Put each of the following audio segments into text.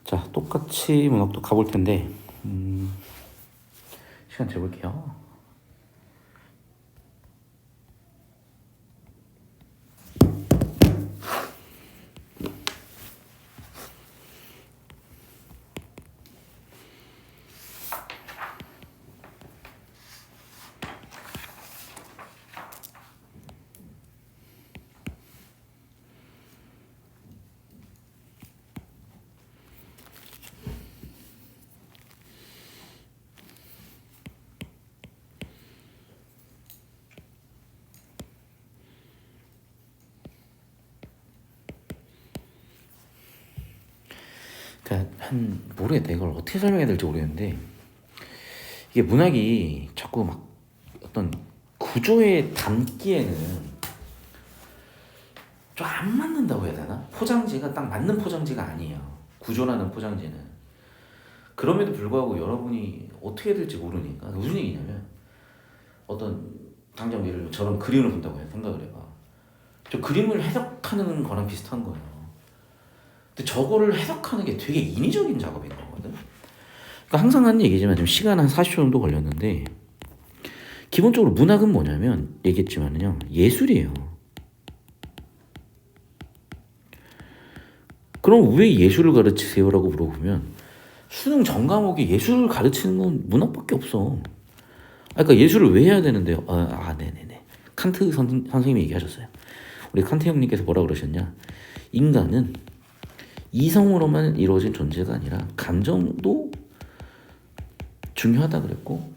자, 똑같이 문학도 가볼 텐데 시간 재볼게요. 그러니까 모르겠다. 이걸 어떻게 설명해야 될지 모르겠는데, 이게 문학이 자꾸 막 어떤 구조에 담기에는 좀 안 맞는다고 해야 되나? 포장지가 딱 맞는 포장지가 아니에요. 구조라는 포장지는. 그럼에도 불구하고 여러분이 어떻게 해야 될지 모르니까. 무슨 얘기냐면, 어떤 당장 예를 들어 저런 그림을 본다고 해. 생각을 해봐. 저 그림을 해석하는 거랑 비슷한 거예요. 근데 저거를 해석하는 게 되게 인위적인 작업인 거거든. 그러니까 항상 하는 얘기지만 좀 시간 한 40초 정도 걸렸는데, 기본적으로 문학은 뭐냐면 얘기했지만요, 예술이에요. 그럼 왜 예술을 가르치세요라고 물어보면 수능 전 과목에 예술을 가르치는 건 문학밖에 없어. 그러니까 예술을 왜 해야 되는데요? 네네네. 칸트 선생님이 얘기하셨어요. 우리 칸트 형님께서 뭐라 그러셨냐? 인간은 이성으로만 이루어진 존재가 아니라 감정도 중요하다 그랬고,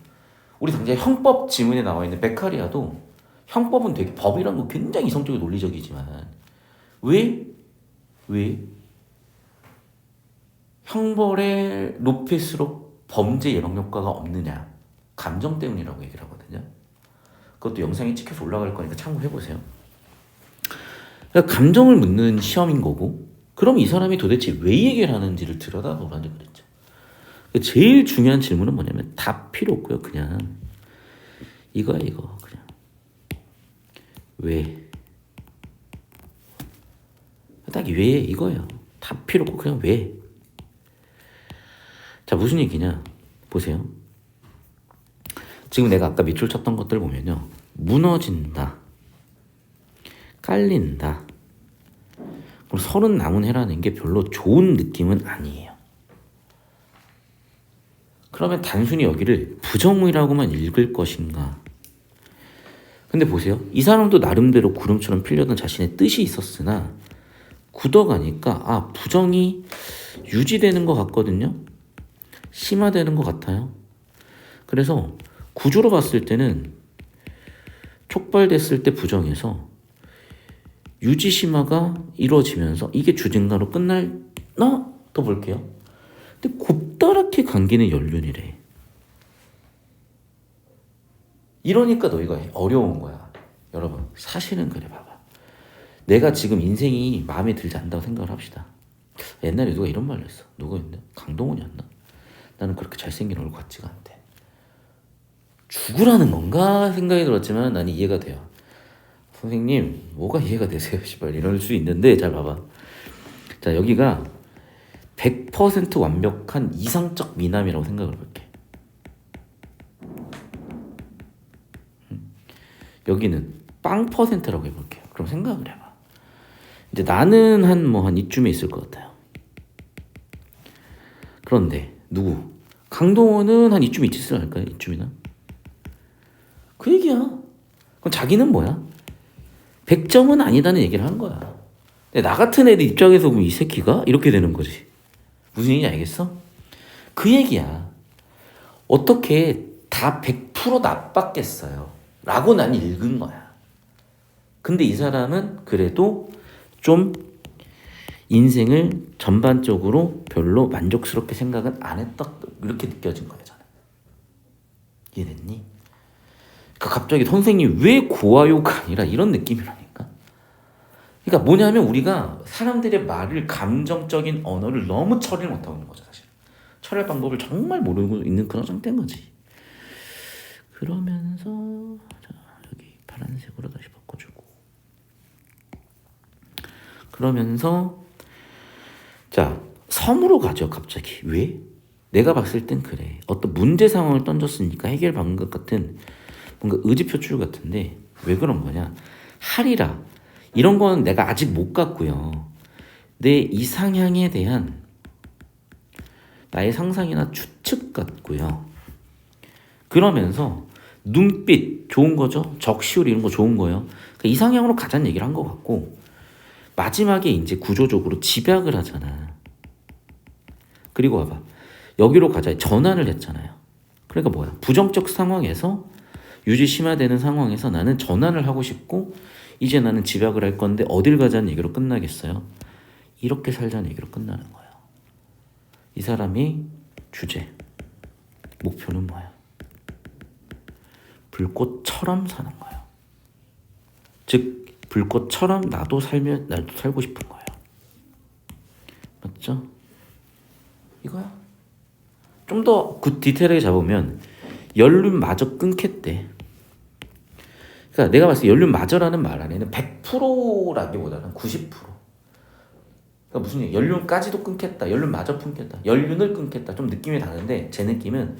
우리 당장 형법 지문에 나와 있는 베카리아도 형법은 되게 법이란 거 굉장히 이성적이고 논리적이지만 왜 형벌에 높일수록 범죄 예방 효과가 없느냐? 감정 때문이라고 얘기를 하거든요. 그것도 영상에 찍혀서 올라갈 거니까 참고해보세요. 그러니까 감정을 묻는 시험인 거고, 그럼 이 사람이 도대체 왜 얘기를 하는지를 들여다보라는 그랬죠. 제일 중요한 질문은 뭐냐면 답 필요 없고요. 그냥 이거야 이거. 그냥 왜? 딱 왜 이거예요. 답 필요 없고 그냥 왜? 자, 무슨 얘기냐? 보세요. 지금 내가 아까 밑줄 쳤던 것들 보면요, 무너진다, 깔린다, 그리고 서른 남은 해라는 게 별로 좋은 느낌은 아니에요. 그러면 단순히 여기를 부정이라고만 읽을 것인가? 근데 보세요. 이 사람도 나름대로 구름처럼 필려던 자신의 뜻이 있었으나 굳어가니까 부정이 유지되는 것 같거든요. 심화되는 것 같아요. 그래서 구조로 봤을 때는 촉발됐을 때 부정에서 유지 심화가 이루어지면서 이게 주증가로 끝날나? 더 볼게요. 근데 곱다랗게 감기는 연륜이래. 이러니까 너희가 어려운 거야. 여러분, 사실은 그래. 봐봐. 내가 지금 인생이 마음에 들지 않는다고 생각을 합시다. 옛날에 누가 이런 말을 했어. 누구였나? 강동원이었나? 나는 그렇게 잘생긴 얼굴 같지가 않대. 죽으라는 건가 생각이 들었지만 나는 이해가 돼요. 선생님, 뭐가 이해가 되세요? 시발 이럴 수 있는데, 잘 봐봐. 자, 여기가 100% 완벽한 이상적 미남이라고 생각을 해볼게. 여기는 빵 퍼센트라고 해볼게요. 그럼 생각을 해봐. 이제 나는 한 이쯤에 있을 것 같아요. 그런데 누구? 강동원은 한 이쯤 있지 않을까요? 이쯤이나? 그 얘기야. 그럼 자기는 뭐야? 100점은 아니다는 얘기를 하는 거야. 근데 나 같은 애들 입장에서 보면 이 새끼가? 이렇게 되는 거지. 무슨 얘기인지 알겠어? 그 얘기야. 어떻게 다 100% 나빴겠어요? 라고 난 읽은 거야. 근데 이 사람은 그래도 좀 인생을 전반적으로 별로 만족스럽게 생각은 안 했다, 이렇게 느껴진 거예요, 저는. 이해됐니? 그러니까 갑자기 선생님 왜 고아요가 아니라 이런 느낌이라니까. 그러니까 뭐냐면 우리가 사람들의 말을, 감정적인 언어를 너무 처리를 못하고 있는 거죠, 사실. 처리할 방법을 정말 모르고 있는 그런 상태인 거지. 그러면서 자, 여기 파란색으로 다시 바꿔주고, 그러면서 자, 섬으로 가죠. 갑자기. 왜? 내가 봤을 땐 그래. 어떤 문제 상황을 던졌으니까 해결 방법 같은 뭔가 의지 표출 같은데 왜 그런 거냐? 하리라. 이런 건 내가 아직 못 갔고요. 내 이상향에 대한 나의 상상이나 추측 같고요. 그러면서 눈빛 좋은 거죠. 적시울 이런 거 좋은 거예요. 그러니까 이상향으로 가자는 얘기를 한 것 같고 마지막에 이제 구조적으로 집약을 하잖아. 그리고 봐봐. 여기로 가자. 전환을 했잖아요. 그러니까 뭐야? 부정적 상황에서 유지 심화되는 상황에서 나는 전환을 하고 싶고 이제 나는 집약을 할 건데 어딜 가자는 얘기로 끝나겠어요? 이렇게 살자는 얘기로 끝나는 거예요. 이 사람이 주제, 목표는 뭐야? 불꽃처럼 사는 거예요. 즉 불꽃처럼 나도 살고 싶은 거예요. 맞죠? 이거야. 좀 더 디테일하게 잡으면 연륜마저 끊겠대. 그러니까 내가 봤을 때 연륜마저라는 말 안에는 100%라기보다는 90%. 그러니까 무슨 얘기? 연륜까지도 끊겠다. 연륜마저 끊겠다. 연륜을 끊겠다. 좀 느낌이 다른데 제 느낌은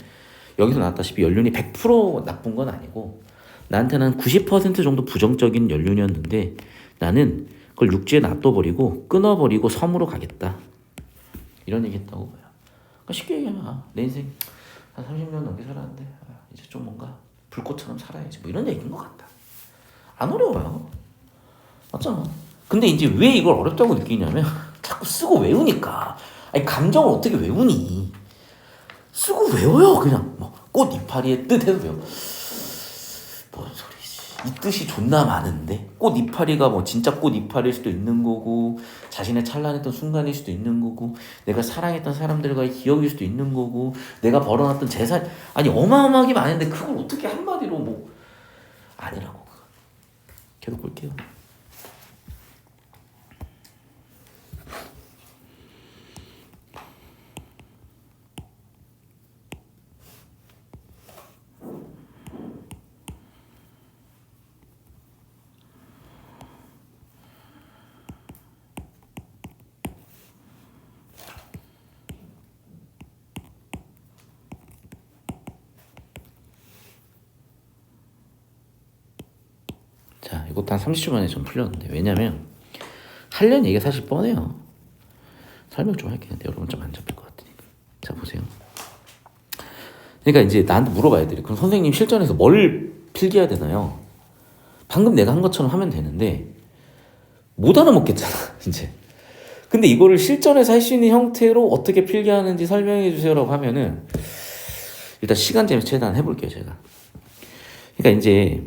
여기서 나왔다시피 연륜이 100% 나쁜 건 아니고 나한테는 90% 정도 부정적인 연륜이었는데 나는 그걸 육지에 놔둬버리고 끊어버리고 섬으로 가겠다. 이런 얘기 했다고 봐요. 그러니까 쉽게 얘기하면 내 인생 한 30년 넘게 살았는데 이제 좀 뭔가 불꽃처럼 살아야지 뭐 이런 얘기인 것 같다. 안 어려워요. 맞잖아. 근데 이제 왜 이걸 어렵다고 느끼냐면 자꾸 쓰고 외우니까. 아니 감정을 어떻게 외우니? 쓰고 외워요. 그냥 뭐 꽃 이파리의 뜻 해도 외워. 뭔 소리지? 이 뜻이 존나 많은데 꽃 이파리가 뭐 진짜 꽃 이파리일 수도 있는 거고 자신의 찬란했던 순간일 수도 있는 거고 내가 사랑했던 사람들과의 기억일 수도 있는 거고 내가 벌어놨던 재산 아니 어마어마하게 많은데 그걸 어떻게 한마디로 뭐 아니라고. 계속 볼게요. 자, 이것도 한 30초 만에 좀 풀렸는데 왜냐면 하려는 얘기가 사실 뻔해요. 설명 좀 할게요. 근데 여러분 좀 안 잡힐 것 같으니까. 자, 보세요. 그러니까 이제 나한테 물어봐야 돼. 그럼 선생님 실전에서 뭘 필기해야 되나요? 방금 내가 한 것처럼 하면 되는데 못 알아먹겠잖아 이제. 근데 이거를 실전에서 할 수 있는 형태로 어떻게 필기하는지 설명해 주세요라고 하면은 일단 시간 제한에서 최대한 해볼게요 제가. 그러니까 이제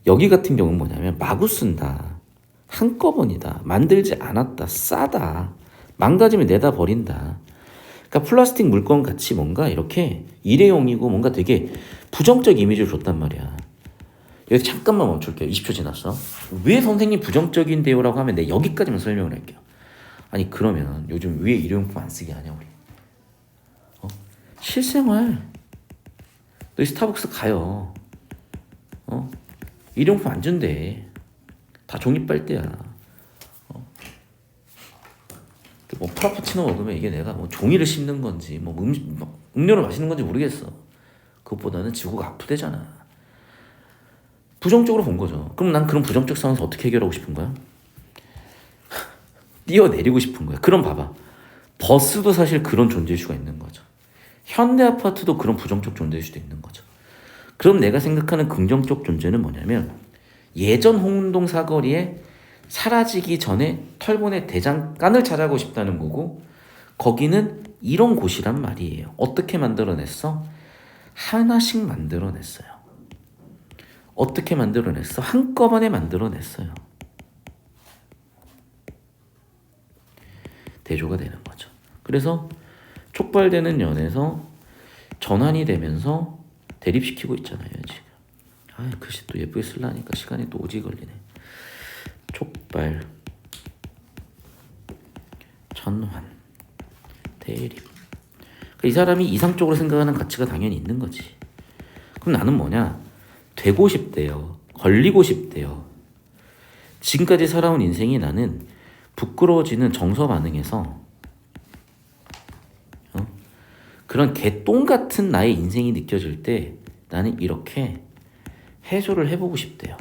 여기 같은 경우는 뭐냐면 마구 쓴다, 한꺼번이다, 만들지 않았다, 싸다, 망가지면 내다 버린다. 그러니까 플라스틱 물건 같이 뭔가 이렇게 일회용이고 뭔가 되게 부정적 이미지를 줬단 말이야. 여기서 잠깐만 멈출게요. 20초 지났어. 왜 선생님 부정적인데요라고 하면 내가 여기까지만 설명을 할게요. 아니 그러면 요즘 왜 일회용품 안 쓰게 하냐 우리? 실생활 너희 스타벅스 가요. 일회용품 안 준대. 다 종이 빨대야. 뭐 프라푸치노 먹으면 이게 내가 뭐 종이를 씹는 건지 뭐 음료를 마시는 건지 모르겠어. 그것보다는 지구가 아프대잖아. 부정적으로 본 거죠. 그럼 난 그런 부정적 상황에서 어떻게 해결하고 싶은 거야? 뛰어내리고 싶은 거야. 그럼 봐봐. 버스도 사실 그런 존재일 수가 있는 거죠. 현대 아파트도 그런 부정적 존재일 수도 있는 거죠. 그럼 내가 생각하는 긍정적 존재는 뭐냐면 예전 홍은동 사거리에 사라지기 전에 털보네 대장간을 찾아가고 싶다는 거고 거기는 이런 곳이란 말이에요. 어떻게 만들어냈어? 하나씩 만들어냈어요. 어떻게 만들어냈어? 한꺼번에 만들어냈어요. 대조가 되는 거죠. 그래서 촉발되는 연에서 전환이 되면서 대립시키고 있잖아요 지금. 글씨 또 예쁘게 쓰려니까 시간이 또 오지 걸리네. 촉발, 전환, 대립. 그러니까 이 사람이 이상적으로 생각하는 가치가 당연히 있는 거지. 그럼 나는 뭐냐? 되고 싶대요. 걸리고 싶대요. 지금까지 살아온 인생이 나는 부끄러워지는 정서 반응에서 그런 개똥 같은 나의 인생이 느껴질 때 나는 이렇게 해소를 해보고 싶대요.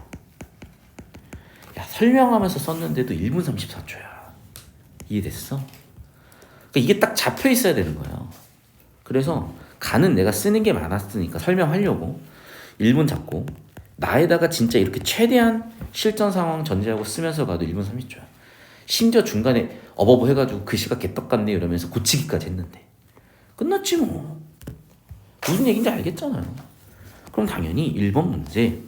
야, 설명하면서 썼는데도 1분 34초야. 이해됐어? 그러니까 이게 딱 잡혀 있어야 되는 거예요. 그래서 간은 내가 쓰는 게 많았으니까 설명하려고 1분 잡고 나에다가 진짜 이렇게 최대한 실전 상황 전제하고 쓰면서 가도 1분 30초야. 심지어 중간에 어버버 해가지고 글씨가 개떡 같네 이러면서 고치기까지 했는데 끝났지 뭐. 무슨 얘기인지 알겠잖아요. 그럼 당연히 1번 문제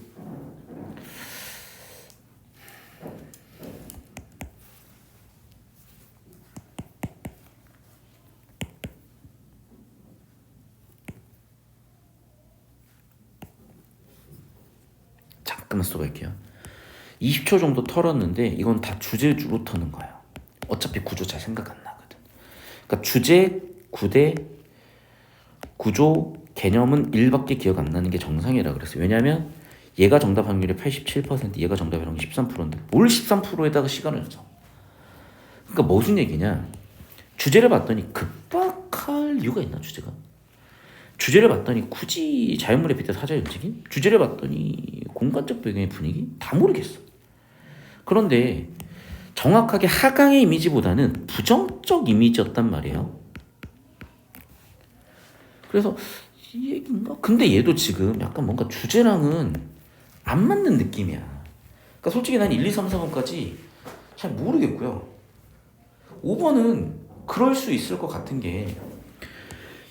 잠깐만 써볼게요. 20초 정도 털었는데 이건 다 주제주로 터는 거예요. 어차피 구조 잘 생각 안 나거든. 그러니까 주제, 구대, 구조, 개념은 1밖에 기억 안 나는 게 정상이라 그랬어요. 왜냐면 얘가 정답 확률이 87%, 얘가 정답 확률이 13%인데 뭘 13%에다가 시간을 써. 그러니까 무슨 얘기냐. 주제를 봤더니 급박할 이유가 있나 주제가. 주제를 봤더니 굳이 자연물의 빛의 사자의 움직임? 주제를 봤더니 공간적 배경의 분위기? 다 모르겠어. 그런데 정확하게 하강의 이미지보다는 부정적 이미지였단 말이에요. 그래서 이 얘기인가? 근데 얘도 지금 약간 뭔가 주제랑은 안 맞는 느낌이야. 그러니까 솔직히 난 1, 2, 3, 4번까지 잘 모르겠고요. 5번은 그럴 수 있을 것 같은 게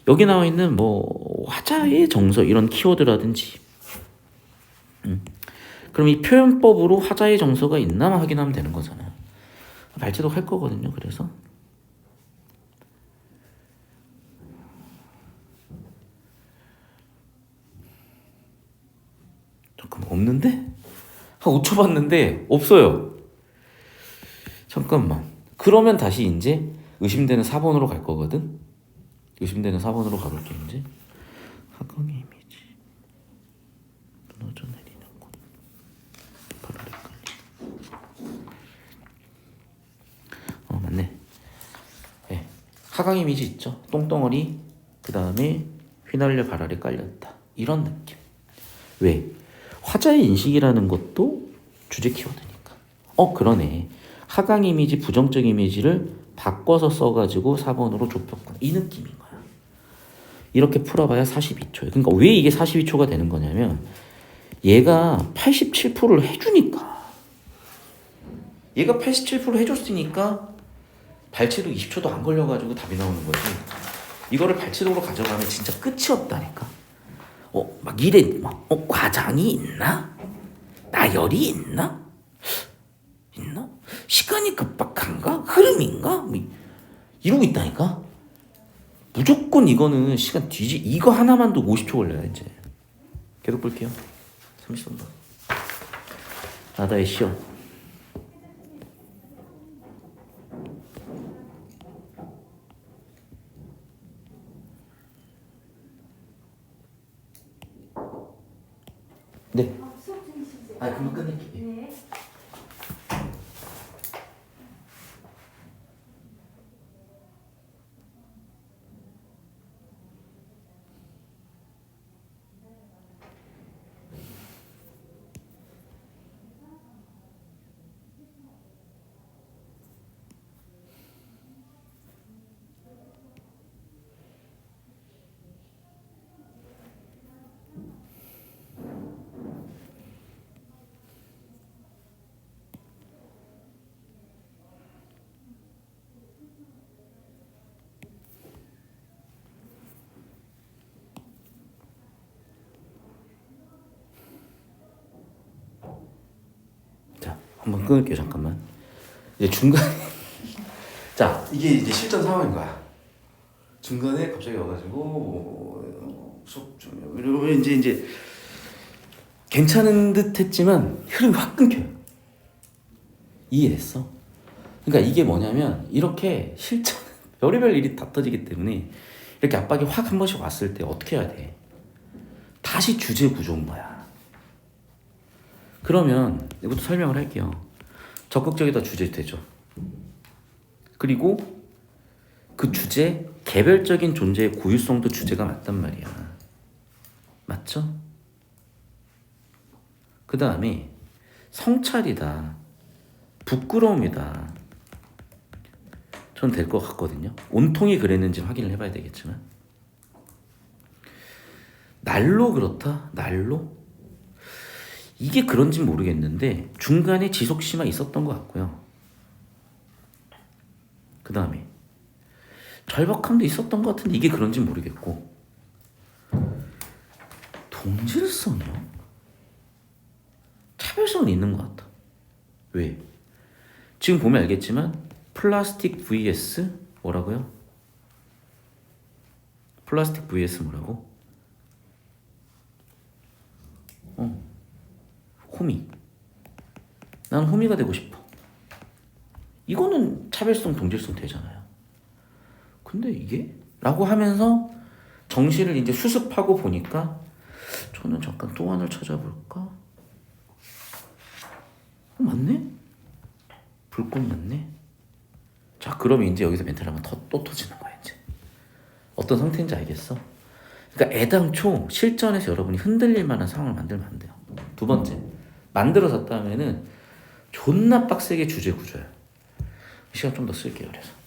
여기 나와 있는 뭐 화자의 정서 이런 키워드라든지 그럼 이 표현법으로 화자의 정서가 있나만 확인하면 되는 거잖아요. 발제도 할 거거든요. 그래서 잠깐만 없는데? 한 5초 봤는데 없어요. 잠깐만. 그러면 다시 이제 의심되는 4번으로 갈 거거든. 의심되는 4번으로 가볼게 이제. 하강의 이미지 무너져 내리는 곳 바람에 깔리는 맞네. 네. 하강 이미지 있죠. 똥덩어리 그 다음에 휘날려 발 아래 깔렸다 이런 느낌. 왜? 화자의 인식이라는 것도 주제 키워드니까. 그러네. 하강 이미지 부정적 이미지를 바꿔서 써가지고 4번으로 좁혔구나 이 느낌인 거야. 이렇게 풀어봐야 42초예요. 그러니까 왜 이게 42초가 되는 거냐면 얘가 87%를 해주니까. 얘가 87% 해줬으니까 발췌도 20초도 안 걸려가지고 답이 나오는 거지. 이거를 발췌도로 가져가면 진짜 끝이 없다니까. 막 이래 막 과장이 있나? 나열이 있나? 시간이 급박한가? 흐름인가? 뭐 이러고 있다니까. 무조건 이거는 시간 이거 하나만도 50초 걸려요 이제. 계속 볼게요. 30분. 나다의 시험. 네. 수업 중이시죠? 금방 끝낼게요. 네. 자, 한번 끊을게요. 잠깐만. 이제 중간에 자, 이게 이제 실전 상황인 거야. 중간에 갑자기 와가지고 수업 중 이러면 이제 괜찮은 듯 했지만 흐름이 확 끊겨요. 이해됐어? 그러니까 이게 뭐냐면 이렇게 실전 별의별 일이 다 터지기 때문에 이렇게 압박이 확 한 번씩 왔을 때 어떻게 해야 돼? 다시 주제 구조인 거야. 그러면 이것도 설명을 할게요. 적극적이다 주제 되죠. 그리고 그 주제, 개별적인 존재의 고유성도 주제가 맞단 말이야. 맞죠? 그 다음에 성찰이다, 부끄러움이다. 전 될 것 같거든요. 온통이 그랬는지 확인을 해봐야 되겠지만. 날로 그렇다? 날로? 이게 그런지 모르겠는데 중간에 지속시만 있었던 것 같고요. 그 다음에 절박함도 있었던 것 같은데 이게 그런지 모르겠고, 동질성이요? 차별성은 있는 것 같아. 왜? 지금 보면 알겠지만 플라스틱 vs 뭐라고요? 플라스틱 vs 뭐라고? 호미. 난 호미가 되고 싶어. 이거는 차별성, 동질성 되잖아요. 근데 이게? 라고 하면서 정신을 이제 수습하고 보니까 저는 잠깐 또 하나를 찾아볼까? 맞네? 불꽃 맞네? 자, 그러면 이제 여기서 멘탈 하면 또 터지는 거야, 이제. 어떤 상태인지 알겠어? 그러니까 애당초 실전에서 여러분이 흔들릴 만한 상황을 만들면 안 돼요. 두 번째, 만들어졌다면은 존나 빡세게 주제 구조야. 시간 좀 더 쓸게요, 그래서.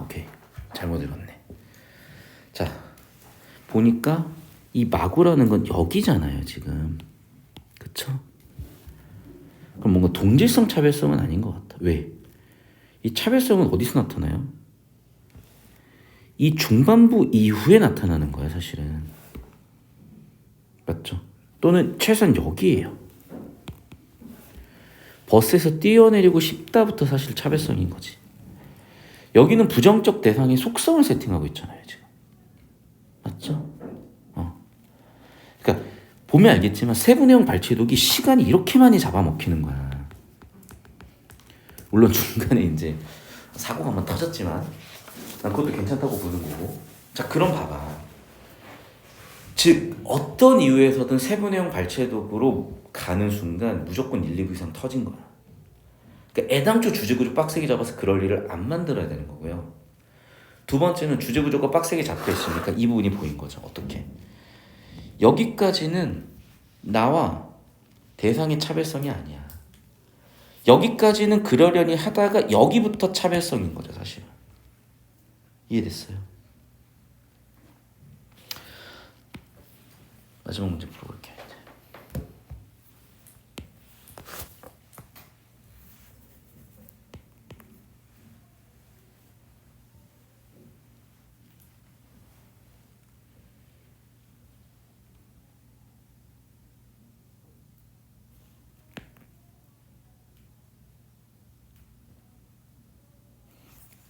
오케이. 잘못 읽었네. 자, 보니까 이 마구라는 건 여기잖아요, 지금. 그쵸? 그럼 뭔가 동질성 차별성은 아닌 것 같아. 왜? 이 차별성은 어디서 나타나요? 이 중반부 이후에 나타나는 거야, 사실은. 맞죠? 또는 최소한 여기에요. 버스에서 뛰어내리고 싶다부터 사실 차별성인 거지. 여기는 부정적 대상의 속성을 세팅하고 있잖아요, 지금. 맞죠? 그러니까 보면 알겠지만 세분의 발췌독이 시간이 이렇게 많이 잡아먹히는 거야. 물론 중간에 이제 사고가 한번 터졌지만 난 그것도 괜찮다고 보는 거고. 자, 그럼 봐봐. 즉 어떤 이유에서든 세분의 발췌독으로 가는 순간 무조건 1, 2부 이상 터진 거야. 그러니까 애당초 주제구조 빡세게 잡아서 그럴 일을 안 만들어야 되는 거고요. 두 번째는 주제구조가 빡세게 잡혀 있으니까 이 부분이 보인 거죠. 어떻게? 여기까지는 나와 대상의 차별성이 아니야. 여기까지는 그러려니 하다가 여기부터 차별성인 거죠, 사실은. 이해됐어요? 마지막 문제 풀어볼게요.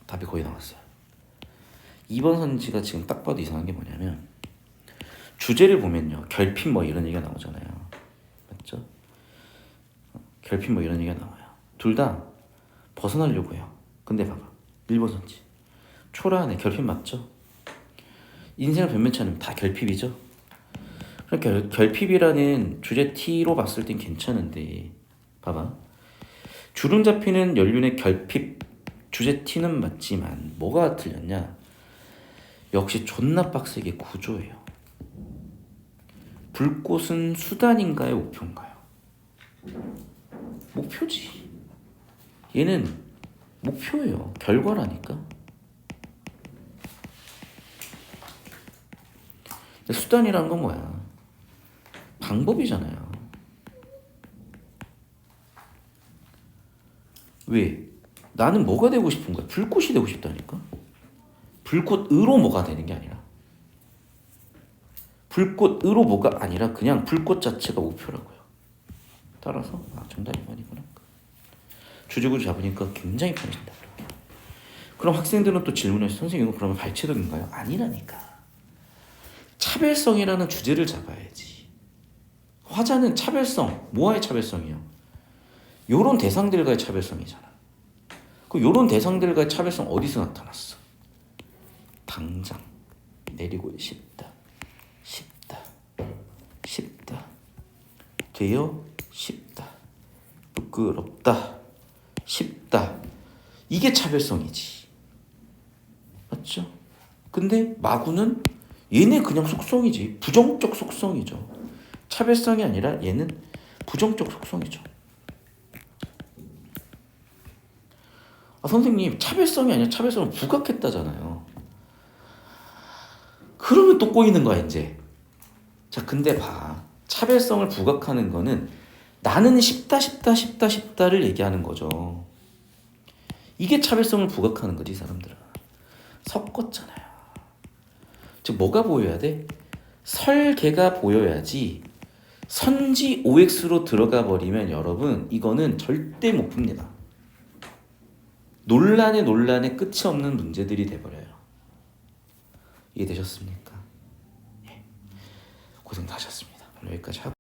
답이 거의 나왔어요. 2번 선지가 지금 딱 봐도 이상한 게 뭐냐면 주제를 보면요, 결핍 뭐 이런 얘기가 나오잖아요. 맞죠? 결핍 뭐 이런 얘기가 나와요. 둘 다 벗어나려고 해요. 근데 봐봐, 1번 선지 초라하네. 결핍 맞죠? 인생을 변변치 않으면 다 결핍이죠. 그러니까 결핍이라는 주제 T로 봤을 땐 괜찮은데 봐봐, 주름 잡히는 연륜의 결핍 주제 T는 맞지만 뭐가 틀렸냐? 역시 존나 빡세게 구조예요. 불꽃은 수단인가요, 목표인가요? 목표지. 얘는 목표예요. 결과라니까. 수단이란 건 뭐야? 방법이잖아요. 왜? 나는 뭐가 되고 싶은 거야? 불꽃이 되고 싶다니까. 불꽃으로 뭐가 되는 게 아니라 불꽃으로 뭐가 아니라 그냥 불꽃 자체가 목표라고요. 따라서 정답 2번이구나. 주제구를 잡으니까 굉장히 편해진다. 그럼 학생들은 또 질문해서 선생님 이거 그러면 발췌도인가요? 아니라니까. 차별성이라는 주제를 잡아야지. 화자는 차별성, 뭐와의 차별성이요? 요런 대상들과의 차별성이잖아. 그 요런 대상들과의 차별성 어디서 나타났어? 당장 내리고 싶다. 되어 싶다. 부끄럽다. 쉽다. 이게 차별성이지. 맞죠? 근데 마구는 얘네 그냥 속성이지. 부정적 속성이죠. 차별성이 아니라 얘는 부정적 속성이죠. 선생님 차별성이 아니라 차별성을 부각했다잖아요. 그러면 또 꼬이는 거야 이제. 자 근데 봐. 차별성을 부각하는 거는 나는 쉽다를 얘기하는 거죠. 이게 차별성을 부각하는 거지 이 사람들은. 섞었잖아요. 즉 뭐가 보여야 돼? 설계가 보여야지. 선지 OX로 들어가 버리면 여러분 이거는 절대 못 풉니다. 논란에 끝이 없는 문제들이 돼버려요. 이해되셨습니까? 예. 고생 다 하셨습니다. 오늘 여기까지 하고